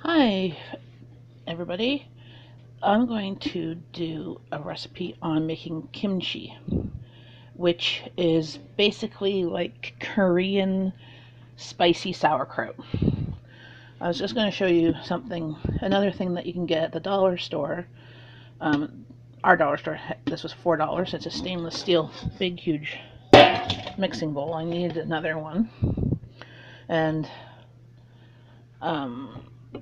Hi everybody, I'm going to do a recipe on making kimchi, which is basically like Korean spicy sauerkraut. I was just going to show you another thing that you can get at the dollar store. Our dollar store, this was $4. It's a stainless steel, big, huge mixing bowl. I needed another one. And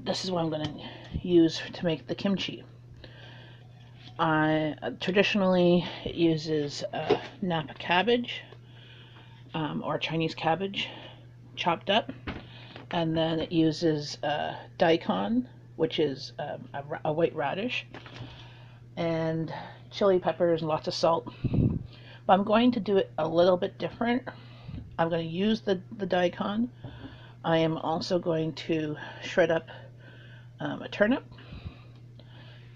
this is what I'm going to use to make the kimchi. Traditionally, it uses Napa cabbage or Chinese cabbage chopped up, and then it uses daikon, which is a white radish, and chili peppers and lots of salt. But I'm going to do it a little bit different. I'm going to use the daikon. I am also going to shred up a turnip,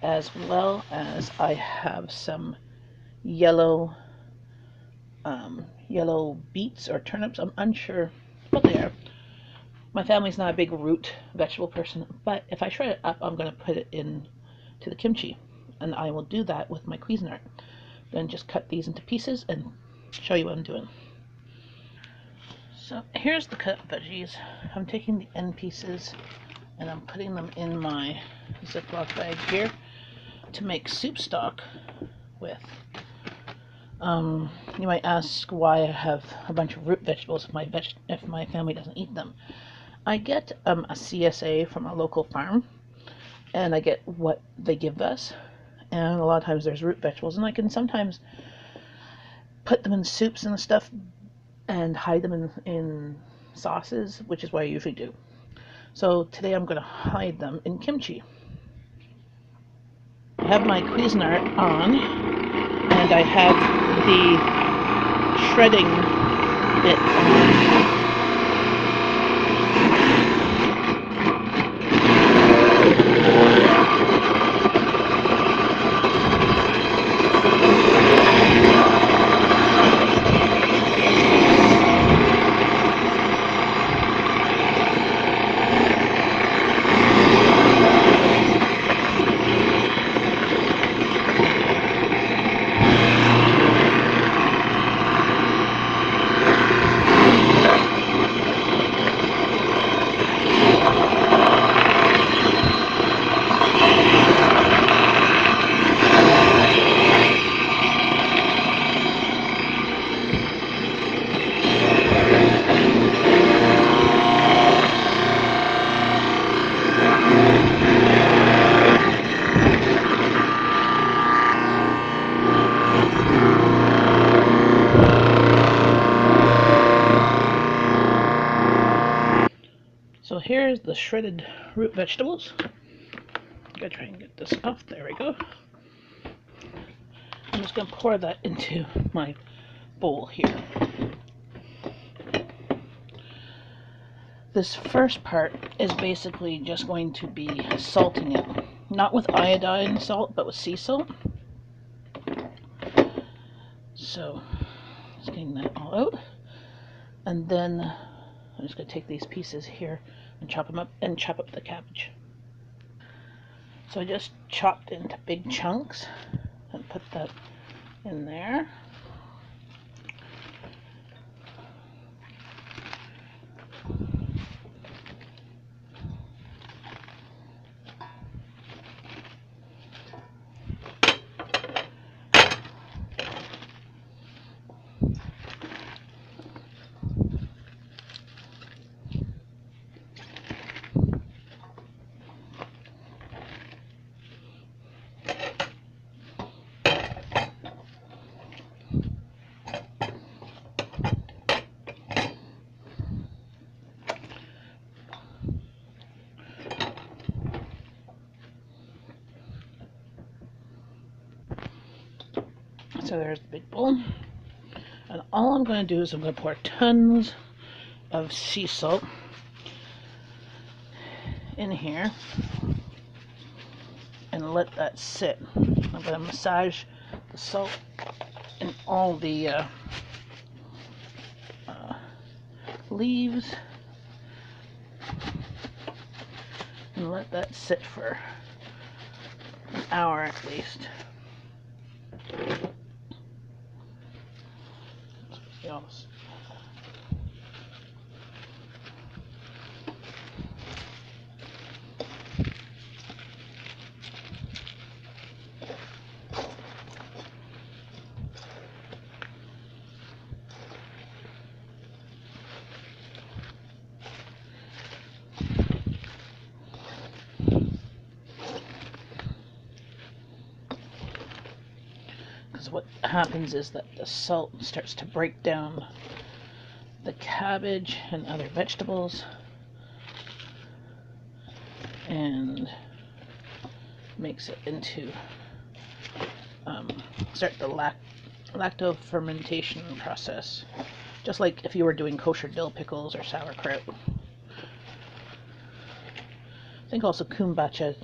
as well as I have some yellow beets or turnips. I'm unsure what they are. My family's not a big root vegetable person, but if I shred it up, I'm going to put it in to the kimchi, and I will do that with my Cuisinart. Then just cut these into pieces and show you what I'm doing. So here's the cut veggies. I'm taking the end pieces and I'm putting them in my Ziploc bag here to make soup stock with. You might ask why I have a bunch of root vegetables if my family doesn't eat them. I get a CSA from a local farm, and I get what they give us, and a lot of times there's root vegetables, and I can sometimes put them in soups and stuff and hide them in sauces, which is what I usually do. So today I'm going to hide them in kimchi. I have my Cuisinart on, and I have the shredding bit on. So here's the shredded root vegetables. I'm gonna try and get this off. There we go. I'm just gonna pour that into my bowl here. This first part is basically just going to be salting it. Not with iodine salt, but with sea salt. So, just getting that all out. And then I'm just going to take these pieces here and chop them up and chop up the cabbage. So I just chopped into big chunks and put that in there. So there's the big bowl. And all I'm going to do is I'm going to pour tons of sea salt in here and let that sit. I'm going to massage the salt in all the leaves and and let that sit for an hour at least. Yes. Because what happens is that the salt starts to break down the cabbage and other vegetables and makes it into start the lacto fermentation process, just like if you were doing kosher dill pickles or sauerkraut. I think also kombucha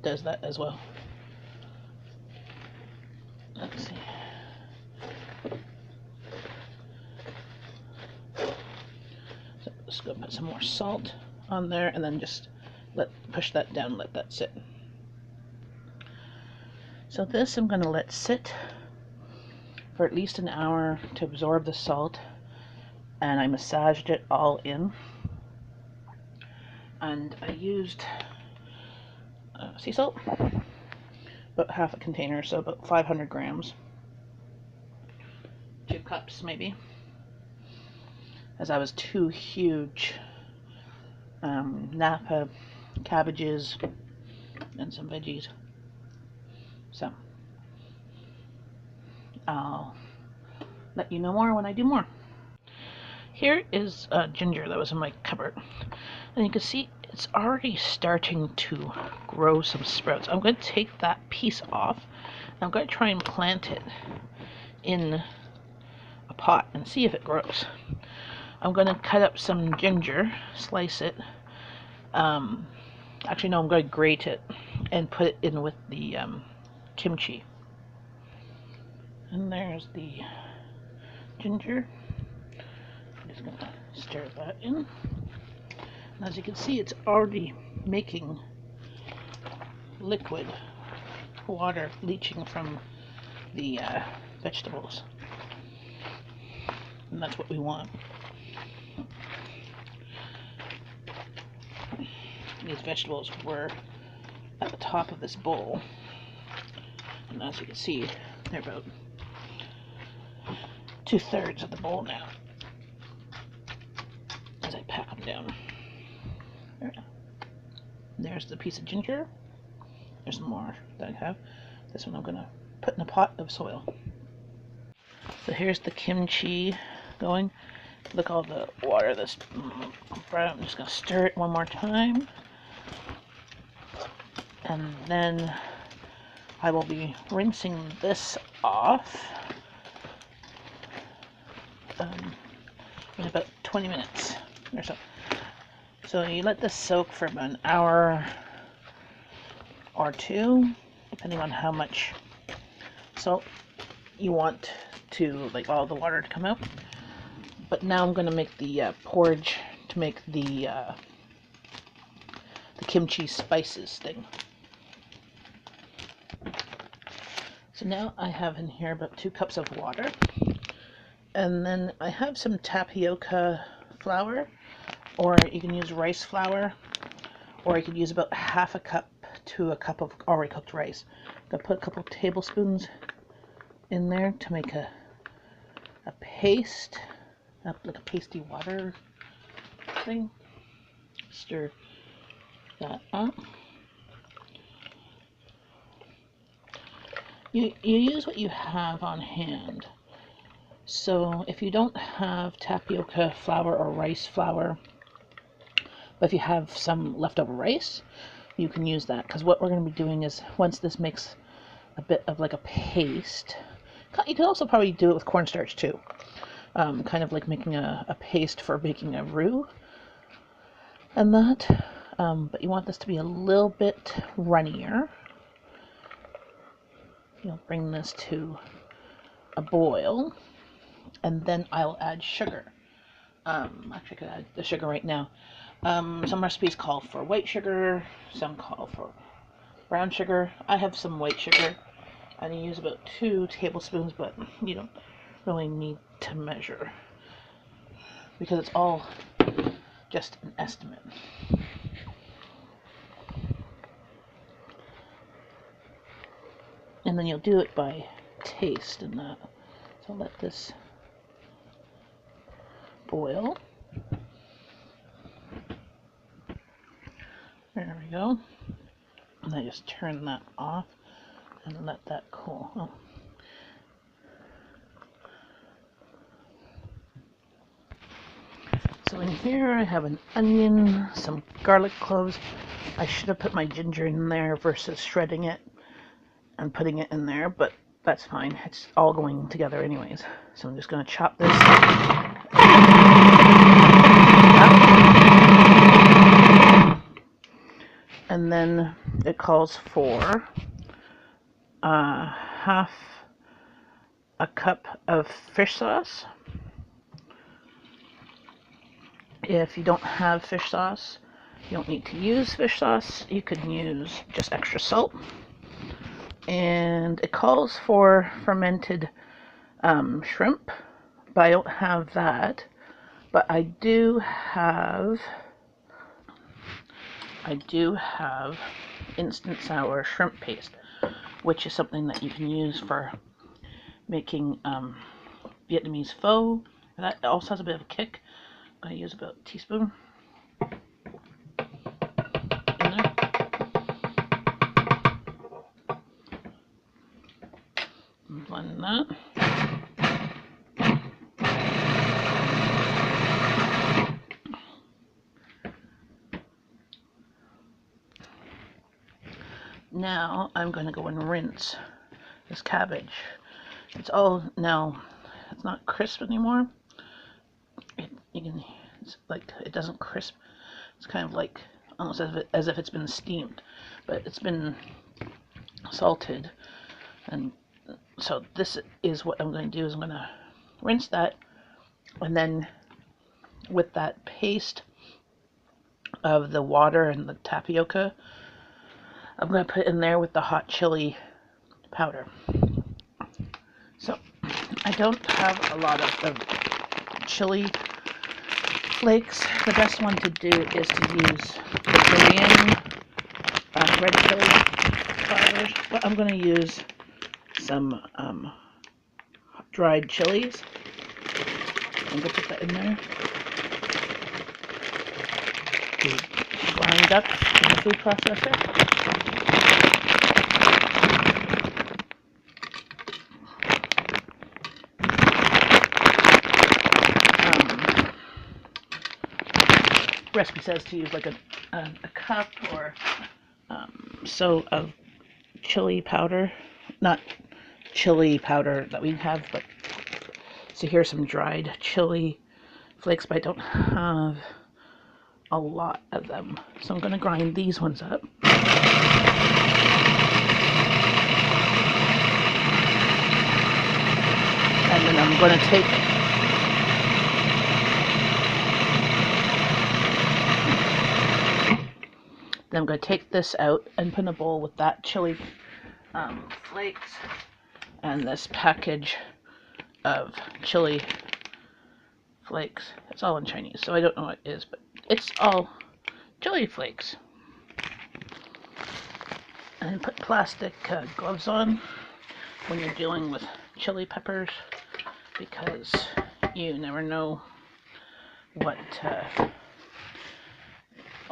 does that as well. Let's see. So just go put some more salt on there, and then just push that down, let that sit. So this I'm going to let sit for at least an hour to absorb the salt, and I massaged it all in. And I used sea salt, about half a container, so about 500 grams, 2 cups maybe, as I was 2 huge Napa cabbages and some veggies. So I'll let you know more when I do more. Here is ginger that was in my cupboard, and you can see it's already starting to grow some sprouts. I'm going to take that piece off, and I'm going to try and plant it in a pot and see if it grows. I'm going to cut up some ginger, slice it. Actually, no, I'm going to grate it and put it in with the kimchi. And there's the ginger. I'm just going to stir that in. And as you can see, it's already making liquid water leaching from the vegetables. And that's what we want. These vegetables were at the top of this bowl, and as you can see, they're about 2/3 of the bowl now as I pack them down. There's the piece of ginger. There's more that I have. This one I'm going to put in a pot of soil. So here's the kimchi going. Look all the water that's brown. I'm just going to stir it one more time. And then I will be rinsing this off in about 20 minutes or so. So you let this soak for about an hour or 2, depending on how much salt you want to, like, all the water to come out. But now I'm going to make the porridge to make the kimchi spices thing. So now I have in here about 2 cups of water, and then I have some tapioca flour, or you can use rice flour, or you could use about half a cup to a cup of already cooked rice. I'm going to put a couple tablespoons in there to make a paste, like a pasty water thing. Stir that up. You use what you have on hand. So if you don't have tapioca flour or rice flour, but if you have some leftover rice, you can use that. Because what we're going to be doing is, once this makes a bit of like a paste, you can also probably do it with cornstarch too. Kind of like making a paste for making a roux and that. But you want this to be a little bit runnier. You'll bring this to a boil, and then I'll add sugar. Actually, I could add the sugar right now, Some recipes call for white sugar, some call for brown sugar. I have some white sugar, and I use about 2 tablespoons, but you don't really need to measure because it's all just an estimate. And then you'll do it by taste and that. So let this boil. There we go. And I just turn that off and let that cool. Oh. So in here I have an onion, some garlic cloves. I should have put my ginger in there versus shredding it and putting it in there, but that's fine. It's all going together anyways. So I'm just going to chop this. And then it calls for half a cup of fish sauce. If you don't have fish sauce, you don't need to use fish sauce. You can use just extra salt. And it calls for fermented shrimp, but I don't have that. But I do have instant sour shrimp paste, which is something that you can use for making Vietnamese pho. That also has a bit of a kick. I'm going to use about a teaspoon in there. Blend that. Now I'm going to go and rinse this cabbage. It's all now, it's not crisp anymore. It's like, it doesn't crisp. It's kind of like almost as if it's been steamed, but it's been salted. And so this is what I'm going to do, is I'm going to rinse that, and then with that paste of the water and the tapioca, I'm going to put it in there with the hot chili powder. So I don't have a lot of chili flakes. The best one to do is to use the Korean red chili powders. But I'm going to use some dried chilies. I'm going to put that in there to grind up in the food processor. Recipe says to use like a cup or so of chili powder, not chili powder that we have, but so here's some dried chili flakes, but I don't have a lot of them, so I'm going to grind these ones up. And then I'm going to take this out and put in a bowl with that chili flakes and this package of chili flakes. It's all in Chinese, so I don't know what it is, but it's all chili flakes. And put plastic gloves on when you're dealing with chili peppers, because you never know what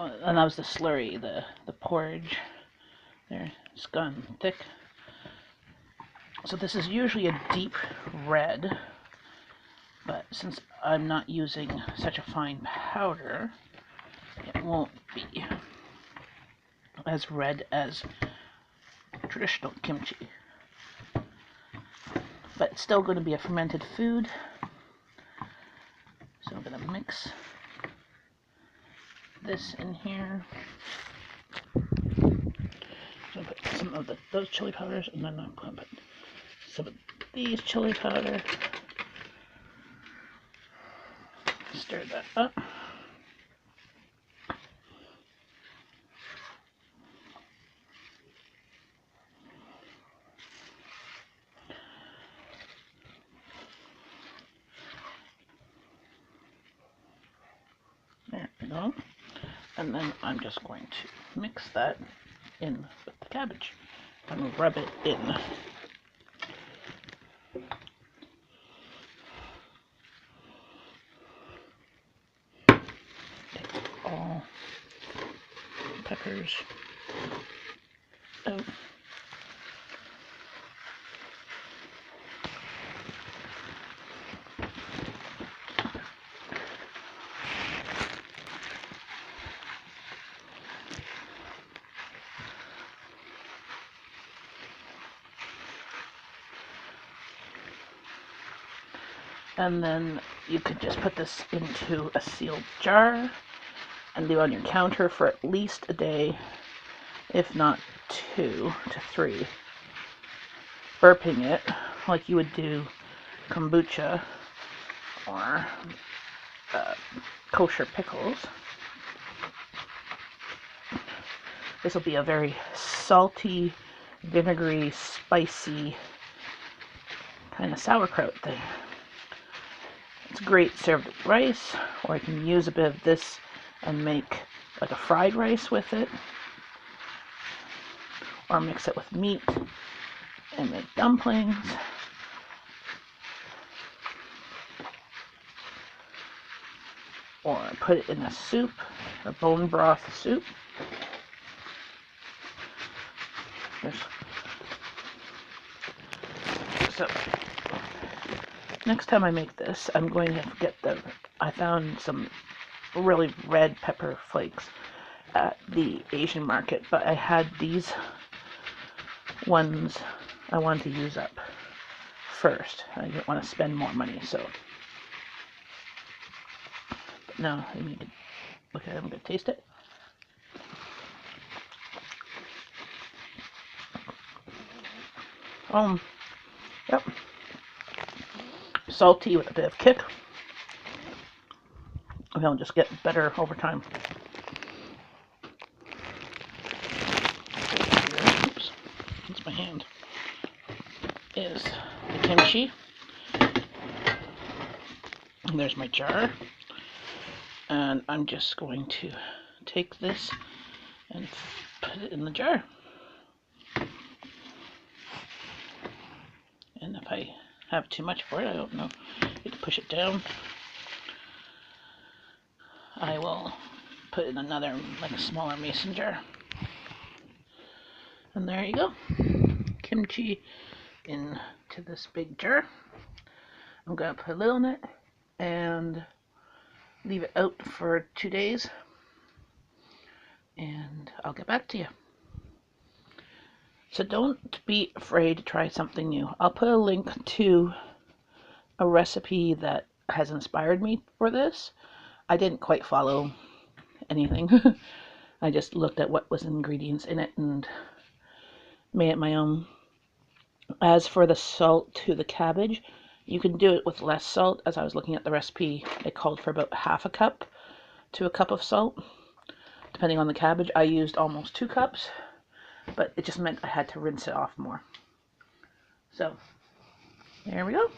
and that was the slurry, the porridge there. It's gone thick. So this is usually a deep red, but since I'm not using such a fine powder, it won't be as red as traditional kimchi. But it's still going to be a fermented food. So I'm going to mix this in here. So I put some of those chili powders, and then I'm going to put some of these chili powder. Stir that up. And then I'm just going to mix that in with the cabbage and rub it in. Take all peppers out. And then you could just put this into a sealed jar and leave it on your counter for at least a day, if not 2 to 3. Burping it like you would do kombucha or kosher pickles. This will be a very salty, vinegary, spicy kind of sauerkraut thing. It's great served with rice, or I can use a bit of this and make like a fried rice with it, or mix it with meat and make dumplings. Or put it in a soup, a bone broth soup. So next time I make this, I'm going to get I found some really red pepper flakes at the Asian market, but I had these ones I wanted to use up first. I didn't want to spend more money, so. But now I need to look at it. I'm going to taste it. Yep. Salty with a bit of kick. And they'll just get better over time. Oops, that's my hand. Is the kimchi. And there's my jar. And I'm just going to take this and put it in the jar. And if I have too much for it, I don't know, you can push it down. I will put in another, like a smaller mason jar. And there you go. Kimchi into this big jar. I'm going to put a lid on it and leave it out for 2 days. And I'll get back to you. So don't be afraid to try something new. I'll put a link to a recipe that has inspired me for this. I didn't quite follow anything. I just looked at what was ingredients in it and made it my own. As for the salt to the cabbage, you can do it with less salt. As I was looking at the recipe, it called for about half a cup to a cup of salt. Depending on the cabbage, I used almost 2 cups, but it just meant I had to rinse it off more. So, there we go.